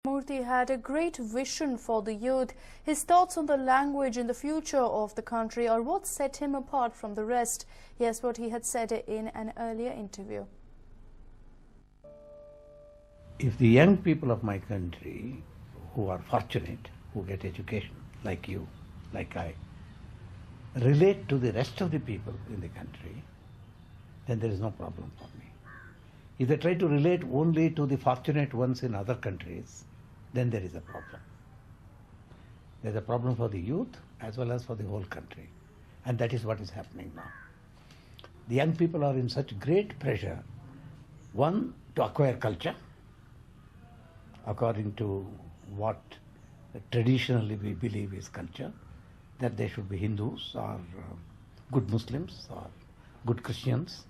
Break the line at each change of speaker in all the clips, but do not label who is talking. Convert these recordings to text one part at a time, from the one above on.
Murthy had a great vision for the youth. His thoughts on the language and the future of the country are what set him apart from the rest. Here's what he had said in an earlier interview.
If the young people of my country who are fortunate, who get education, like you, like I, relate to the rest of the people in the country, then there is no problem for me. If they try to relate only to the fortunate ones in other countries, then there is a problem. There is a problem for the youth as well as for the whole country. And that is what is happening now. The young people are in such great pressure, one, to acquire culture, according to what traditionally we believe is culture, that they should be Hindus or good Muslims or good Christians,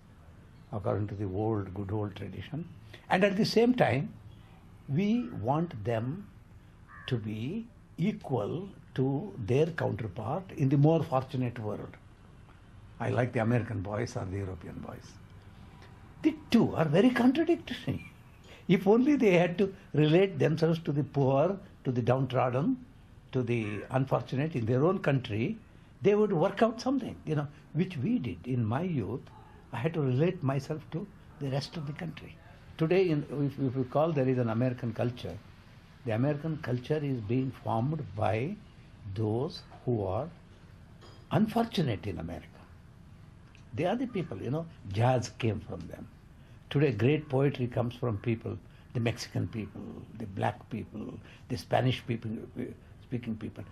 according to the good old tradition. And at the same time, we want them to be equal to their counterpart in the more fortunate world. I like the American boys or the European boys. The two are very contradictory. If only they had to relate themselves to the poor, to the downtrodden, to the unfortunate in their own country, they would work out something, which we did in my youth. I had to relate myself to the rest of the country. Today, if we call there is an American culture, the American culture is being formed by those who are unfortunate in America. They are the people, jazz came from them. Today, great poetry comes from people, the Mexican people, the black people, the Spanish people, speaking people.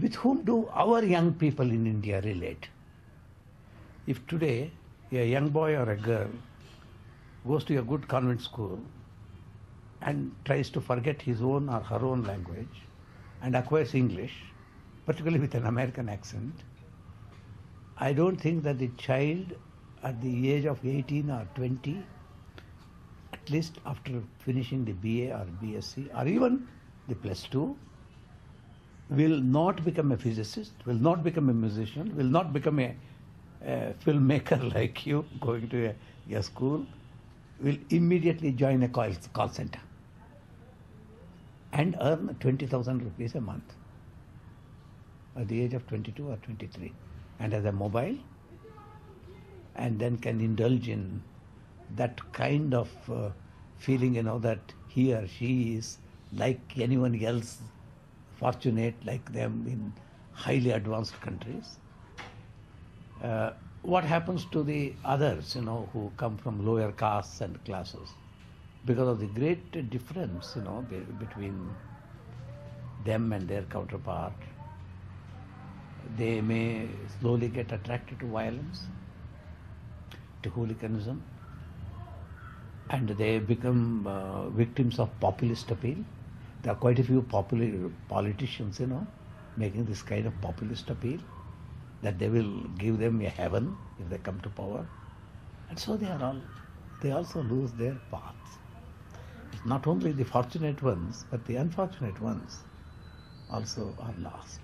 With whom do our young people in India relate? If today a young boy or a girl goes to a good convent school and tries to forget his own or her own language and acquires English, particularly with an American accent, I don't think that the child at the age of 18 or 20, at least after finishing the BA or BSc or even the +2, will not become a physicist, will not become a musician, will not become a filmmaker like you going to a school, will immediately join a call center and earn 20,000 rupees a month at the age of 22 or 23, and has a mobile, and then can indulge in that kind of feeling, that he or she is like anyone else, fortunate like them in highly advanced countries. What happens to the others, who come from lower castes and classes? Because of the great difference, between them and their counterpart, they may slowly get attracted to violence, to hooliganism, and they become victims of populist appeal. There are quite a few politicians, making this kind of populist appeal, that they will give them a heaven if they come to power. And so they also lose their path. It's not only the fortunate ones, but the unfortunate ones also are lost.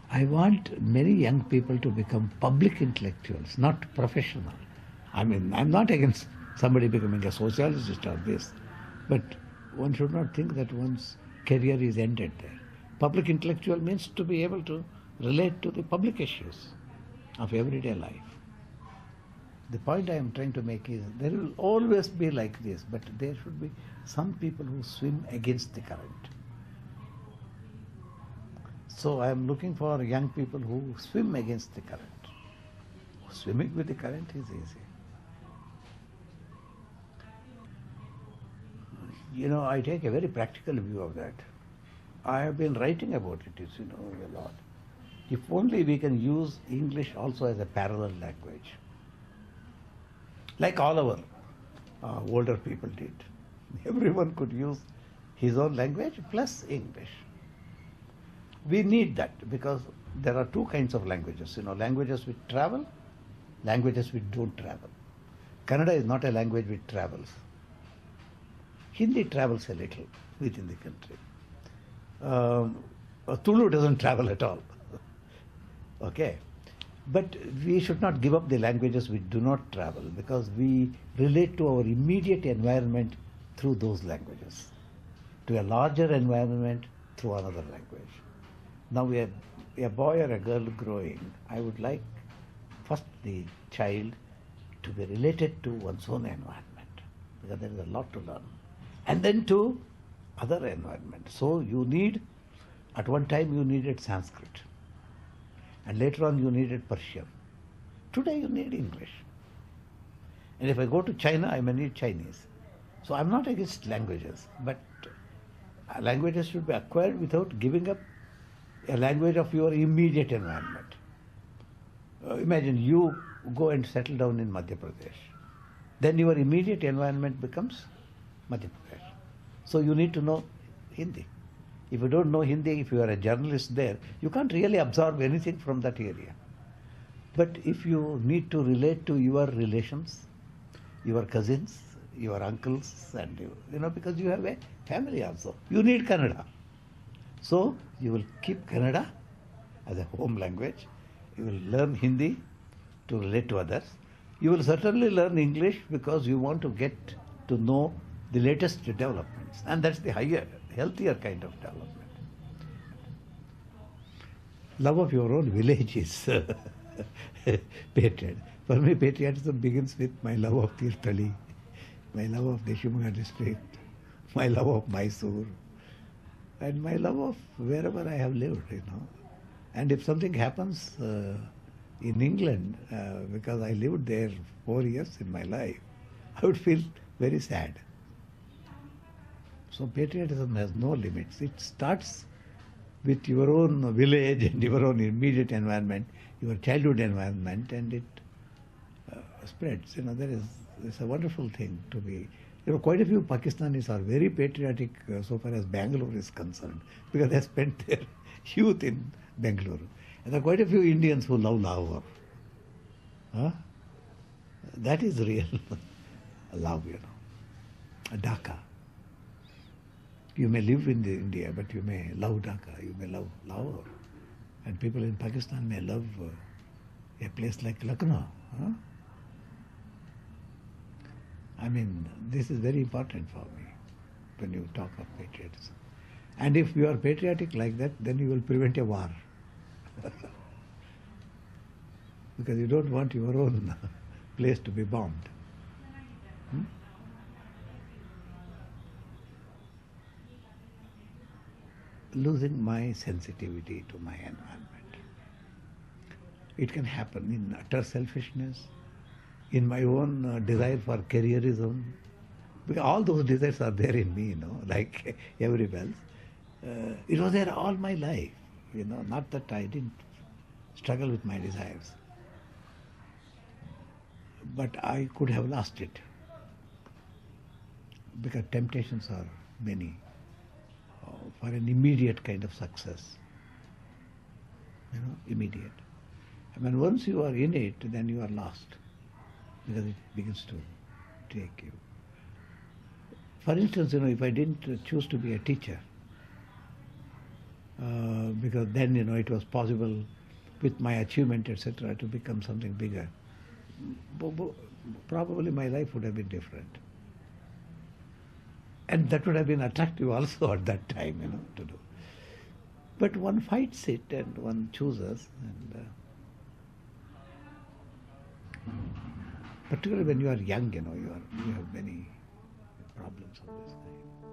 I want many young people to become public intellectuals, not professional. I'm not against somebody becoming a sociologist or this, but one should not think that one's career is ended there. Public intellectual means to be able to relate to the public issues of everyday life. The point I am trying to make is there will always be like this, but there should be some people who swim against the current. So I am looking for young people who swim against the current. Swimming with the current is easy. I take a very practical view of that. I have been writing about it, a lot. If only we can use English also as a parallel language, like all our older people did. Everyone could use his own language plus English. We need that because there are two kinds of languages, languages which travel, languages which don't travel. Kannada is not a language which travels. Hindi travels a little within the country. Tulu doesn't travel at all. Okay. But we should not give up the languages which do not travel, because we relate to our immediate environment through those languages, to a larger environment through another language. Now a boy or a girl growing, I would like first the child to be related to one's own environment, because there is a lot to learn, and then to other environment. So you need, at one time you needed Sanskrit, and later on you needed Persian. Today you need English. And if I go to China, I may need Chinese. So I'm not against languages, but languages should be acquired without giving up a language of your immediate environment. Imagine you go and settle down in Madhya Pradesh. Then your immediate environment becomes Madhya Pradesh. So you need to know Hindi. If you don't know Hindi, if you are a journalist there, you can't really absorb anything from that area. But if you need to relate to your relations, your cousins, your uncles, and because you have a family also, you need Kannada. So you will keep Kannada as a home language. You will learn Hindi to relate to others. You will certainly learn English because you want to get to know the latest developments. And that's the higher, healthier kind of development. Love of your own village is patriot. For me, patriotism begins with my love of Tirthali, my love of Deshimaga district, my love of Mysore, and my love of wherever I have lived, And if something happens in England, because I lived there 4 years in my life, I would feel very sad. So patriotism has no limits. It starts with your own village and your own immediate environment, your childhood environment, and it spreads. It's a wonderful thing to be. Quite a few Pakistanis are very patriotic so far as Bangalore is concerned, because they spent their youth in Bangalore. And there are quite a few Indians who love Lahore. That is real love, Dhaka. You may live in India, but you may love Dhaka, you may love Lahore. And people in Pakistan may love a place like Lucknow. I mean, this is very important for me when you talk of patriotism. And if you are patriotic like that, then you will prevent a war. Because you don't want your own place to be bombed. Losing my sensitivity to my environment. It can happen in utter selfishness, in my own desire for careerism. Because all those desires are there in me, like everybody else. It was there all my life, not that I didn't struggle with my desires. But I could have lost it. Because temptations are many for an immediate kind of success. Immediate. I mean, once you are in it, then you are lost. Because it begins to take you. For instance, if I didn't choose to be a teacher, because then, it was possible with my achievement, etc., to become something bigger, probably my life would have been different. And that would have been attractive also at that time, to do. But one fights it and one chooses, and particularly when you are young, you have many problems of this kind.